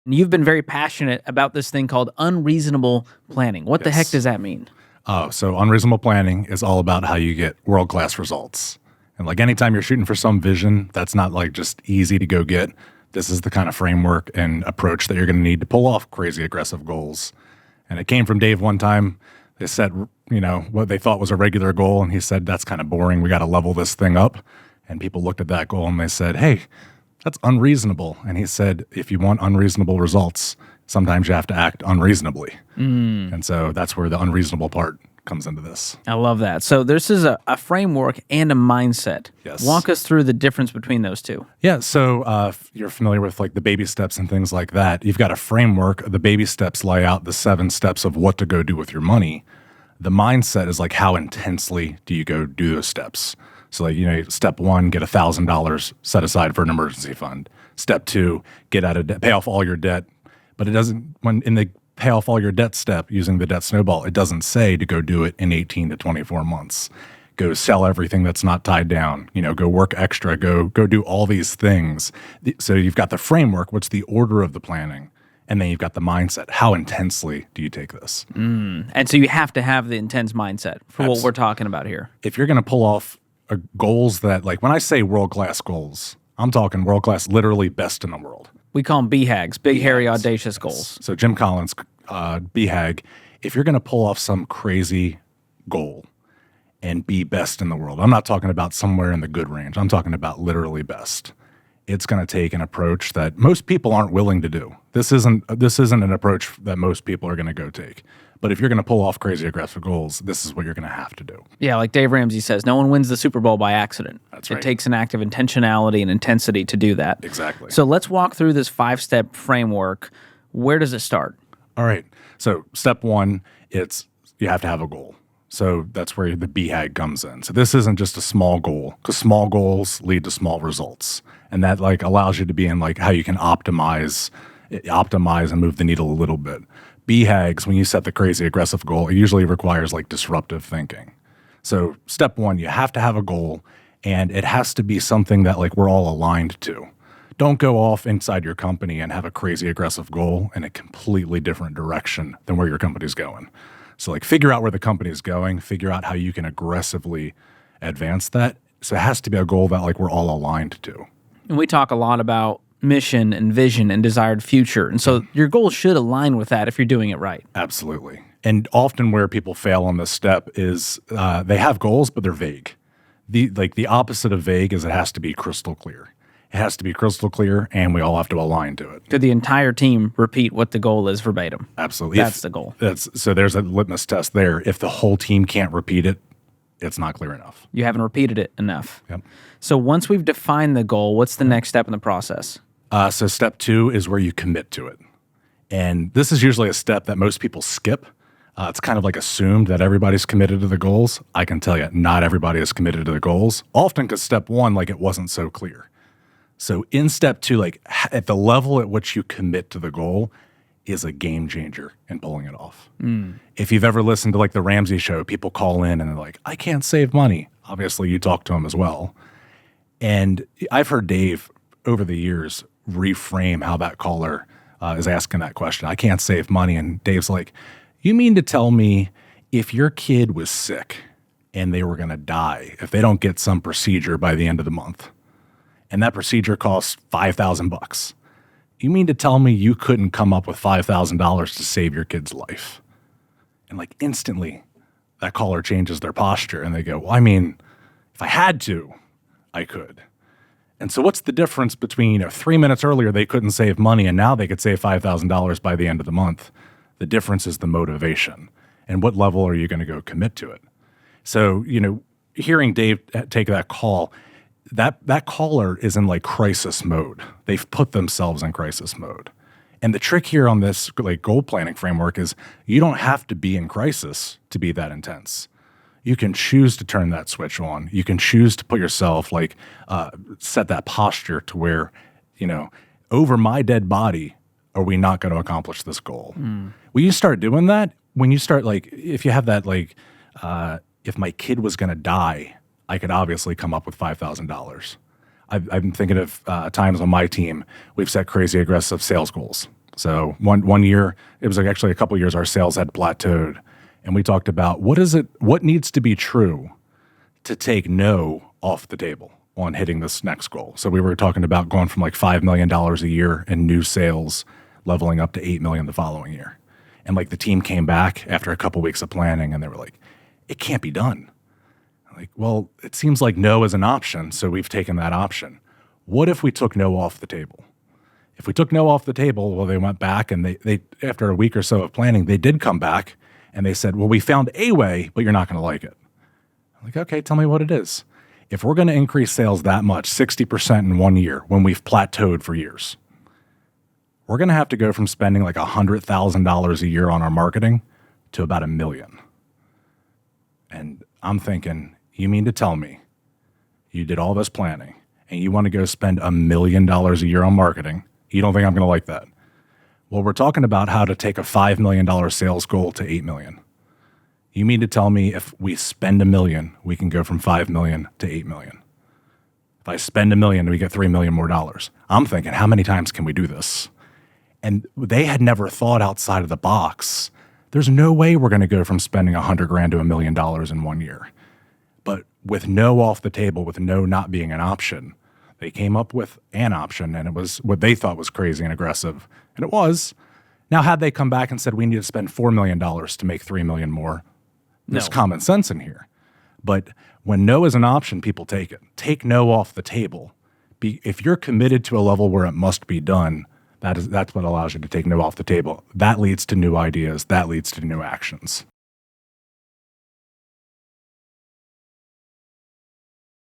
You've been very passionate about this thing called unreasonable planning. What the heck does that mean? So unreasonable planning is all about how you get world-class results. And like anytime you're shooting for some vision, that's not like just easy to go get. This is the kind of framework and approach that you're going to need to pull off crazy aggressive goals. And it came from Dave one time. They said, what they thought was a regular goal. And he said, that's kind of boring. We got to level this thing up. And people looked at that goal and they said, hey, that's unreasonable. And he said, if you want unreasonable results, sometimes you have to act unreasonably. And so that's where the unreasonable part comes into this. I love that. So this is a framework and a mindset. Yes. Walk us through the difference between those two. Yeah. So if you're familiar with like the baby steps and things like that, you've got a framework. The baby steps lay out the 7 steps of what to go do with your money. The mindset is like how intensely do you go do those steps? So like, step 1, get $1,000 set aside for an emergency fund. Step 2, get out of debt, pay off all your debt. But it doesn't, when in the pay off all your debt step using the debt snowball, it doesn't say to go do it in 18 to 24 months. Go sell everything that's not tied down, go work extra, go do all these things. So you've got the framework, what's the order of the planning? And then you've got the mindset. How intensely do you take this? And so you have to have the intense mindset for what we're talking about here. If you're going to pull off goals that, like when I say world-class goals, I'm talking world-class, literally best in the world. We call them BHAGs, big, hairy, audacious goals. So Jim Collins, BHAG, if you're going to pull off some crazy goal and be best in the world, I'm not talking about somewhere in the good range. I'm talking about literally best. It's going to take an approach that most people aren't willing to do. This isn't an approach that most people are going to go take. But if you're going to pull off crazy aggressive goals, this is what you're going to have to do. Yeah, like Dave Ramsey says, no one wins the Super Bowl by accident. That's right. It takes an act of intentionality and intensity to do that. Exactly. So let's walk through this 5-step framework. Where does it start? All right. So step 1, it's you have to have a goal. So that's where the BHAG comes in. So this isn't just a small goal, because small goals lead to small results. And that like allows you to be in like how you can optimize and move the needle a little bit. BHAGs, when you set the crazy aggressive goal, it usually requires like disruptive thinking. So step 1, you have to have a goal, and it has to be something that like we're all aligned to. Don't go off inside your company and have a crazy aggressive goal in a completely different direction than where your company's going. So like figure out where the company is going, figure out how you can aggressively advance that. So it has to be a goal that like we're all aligned to. And we talk a lot about mission and vision and desired future. And so your goals should align with that if you're doing it right. Absolutely. And often where people fail on this step is they have goals, but they're vague. The opposite of vague is it has to be crystal clear. It has to be crystal clear, and we all have to align to it. Could the entire team repeat what the goal is verbatim? Absolutely. That's the goal. So there's a litmus test there. If the whole team can't repeat it, it's not clear enough. You haven't repeated it enough. Yep. So once we've defined the goal, what's the next step in the process? So step 2 is where you commit to it. And this is usually a step that most people skip. It's kind of like assumed that everybody's committed to the goals. I can tell you, not everybody is committed to the goals. Often because step 1, like it wasn't so clear. So in step 2, like at the level at which you commit to the goal is a game changer in pulling it off. If you've ever listened to like the Ramsey show, people call in and they're like, I can't save money. Obviously you talk to them as well. And I've heard Dave over the years reframe how that caller is asking that question. I can't save money. And Dave's like, you mean to tell me if your kid was sick and they were going to die if they don't get some procedure by the end of the month, and that procedure costs $5,000, you mean to tell me you couldn't come up with $5,000 to save your kid's life? And like instantly that caller changes their posture and they go, well, I mean, if I had to, I could. And so what's the difference between 3 minutes earlier they couldn't save money and now they could save $5,000 by the end of the month? The difference is the motivation. And what level are you going to go commit to it? So, hearing Dave take that call, that caller is in like crisis mode. They've put themselves in crisis mode. And the trick here on this like goal planning framework is you don't have to be in crisis to be that intense. You can choose to turn that switch on. You can choose to put yourself like set that posture to where, over my dead body, are we not going to accomplish this goal? When you start doing that, when you start like, if you have that like, if my kid was going to die, I could obviously come up with $5,000. I've been thinking of times on my team, we've set crazy aggressive sales goals. So one year, it was actually a couple of years, our sales had plateaued. And we talked about what needs to be true to take no off the table on hitting this next goal. So we were talking about going from like $5 million a year in new sales, leveling up to $8 million the following year. And like the team came back after a couple weeks of planning and they were like, it can't be done. I'm like, well, it seems like no is an option. So we've taken that option. What if we took no off the table? If we took no off the table, well, they went back and they after a week or so of planning, they did come back and they said, well, we found a way, but you're not going to like it. I'm like, okay, tell me what it is. If we're going to increase sales that much, 60% in 1 year, when we've plateaued for years, we're going to have to go from spending like $100,000 a year on our marketing to about $1 million. And I'm thinking, you mean to tell me you did all this planning and you want to go spend $1 million a year on marketing? You don't think I'm going to like that? Well, we're talking about how to take a $5 million sales goal to $8 million. You mean to tell me if we spend $1 million, we can go from $5 million to $8 million? If I spend $1 million, we get $3 million more dollars. I'm thinking, how many times can we do this? And they had never thought outside of the box. There's no way we're going to go from spending $100,000 to $1 million in 1 year. But with no off the table, with no not being an option, they came up with an option, and it was what they thought was crazy and aggressive. And it was. Now, had they come back and said, we need to spend $4 million to make $3 million more, there's common sense in here. But when no is an option, people take it. Take no off the table. If you're committed to a level where it must be done, that's what allows you to take no off the table. That leads to new ideas. That leads to new actions.